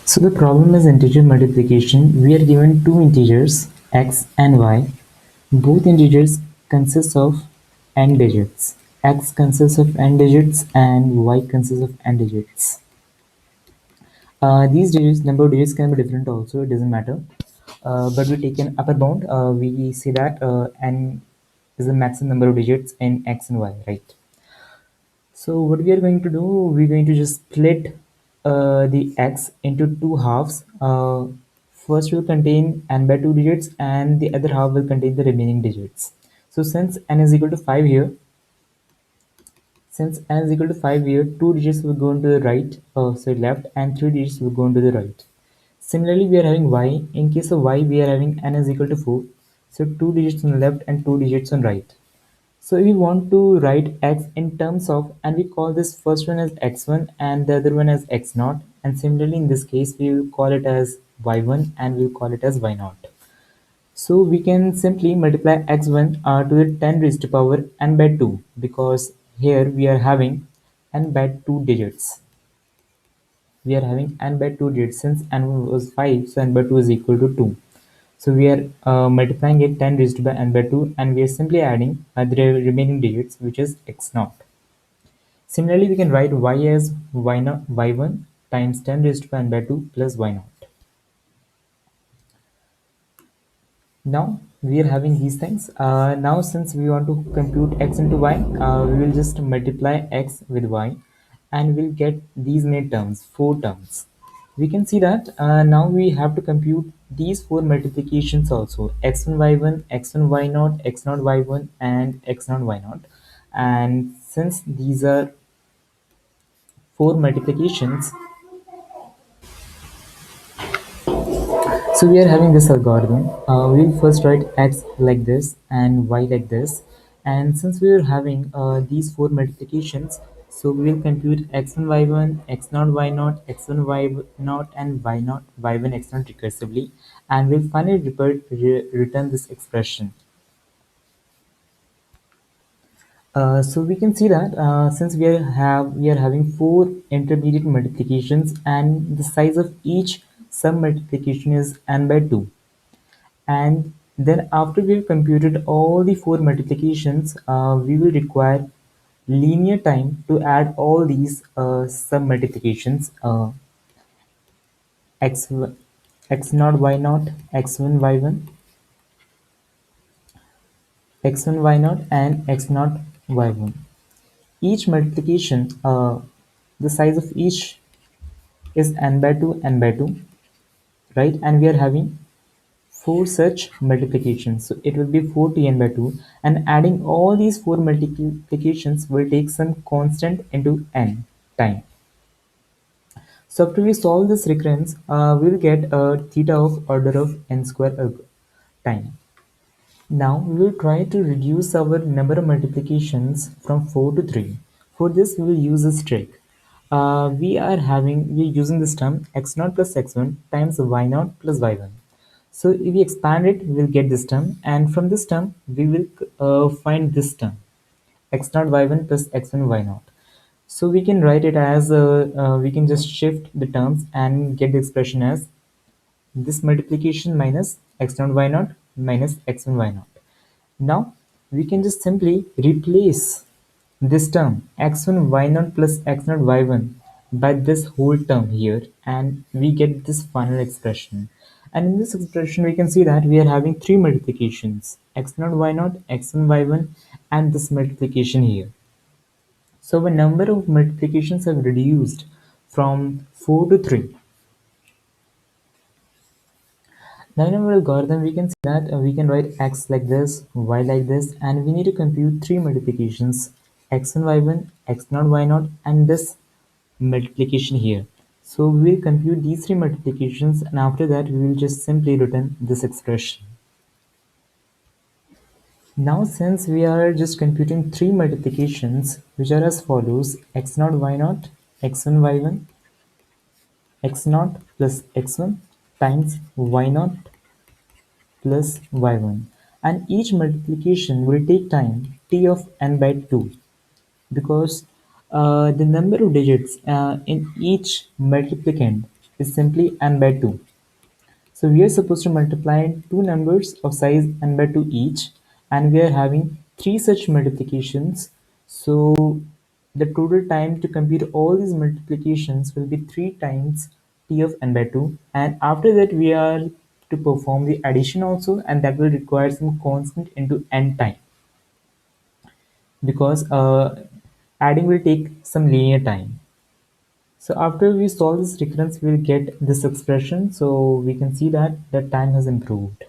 So the problem is integer multiplication. We are given two integers x and y. Both integers consist of n digits. X consists of n digits and y consists of n digits. These digits, number of digits can be different also, it doesn't matter. But we take an upper bound. We say that n is the maximum number of digits in x and y, right? So what we are going to do, we're going to just split the x into two halves. First will contain n by 2 digits and the other half will contain the remaining digits. So since n is equal to 5 here, since n is equal to 5 here, 2 digits will go into the right, sorry left, and 3 digits will go into the right. Similarly, we are having y. In case of y, we are having n is equal to 4. So 2 digits on the left and 2 digits on right. So we want to write x in terms of, and we call this first one as x1 and the other one as x0. And similarly, in this case, we will call it as y1 and we will call it as y0. So we can simply multiply x1 to the 10 raised to power n by 2 because here we are having n by 2 digits. We are having n by 2 digits since n was 5, so n by 2 is equal to 2. So we are multiplying it 10 raised by n by 2 and we are simply adding the remaining digits which is x naught. Similarly, we can write y as y naught, y1 times 10 raised by n by 2 plus y naught. Now we are having these things. Now since we want to compute x into y, we will just multiply x with y and we'll get these many terms, 4 terms. We can see that now we have to compute these 4 multiplications also, x1 y1, x1 y0, x0 y1 and x0 y0. And since these are 4 multiplications, so we are having this algorithm. We'll first write x like this and y like this. And since we are having these 4 multiplications, so we will compute x1 y1, x0 y0, x1 y0 and y0 y1 x0 recursively. And we'll finally return this expression. So we can see that since we are having 4 intermediate multiplications and the size of each sum multiplication is n by 2. And then after we've computed all the 4 multiplications, we will require linear time to add all these sum multiplications, x, x0 y0, x1 y1, x1 y0 and x0 y1. Each multiplication, the size of each is n by 2, n by 2, right? And we are having 4 such multiplications. So it will be 4 by 2 and adding all these 4 multiplications will take some constant into n time. So after we solve this recurrence, we'll get a theta of order of n square time. Now we will try to reduce our number of multiplications from 4 to 3. For this we will use this trick. We are using this term x0 plus x1 times y0 plus y1. So if we expand it, we will get this term, and from this term we will find this term x0 y1 plus x1 y0. So we can write it as we can just shift the terms and get the expression as this multiplication minus x0 y0 minus x1 y0. Now we can just simply replace this term x1 y0 plus x0 y1 by this whole term here and we get this final expression. And in this expression we can see that we are having 3 multiplications x0 y0, x1 y1 and this multiplication here. So the number of multiplications have reduced from 4 to 3. Now in our algorithm, we can see that we can write x like this, y like this, and we need to compute 3 multiplications, x1, y1, x0, y0, and this multiplication here. So we will compute these 3 multiplications and after that we will just simply return this expression. Now since we are just computing 3 multiplications which are as follows x0, y0, x1, y1, x0 plus x1 times y0 plus y1, and each multiplication will take time t of n by 2 because the number of digits in each multiplicand is simply n by 2. So we are supposed to multiply two numbers of size n by 2 each, and we are having three such multiplications. So the total time to compute all these multiplications will be 3 times t of n by 2, and after that we are to perform the addition also, and that will require some constant into n time, because adding will take some linear time. So after we solve this recurrence, we'll get this expression. So we can see that the time has improved.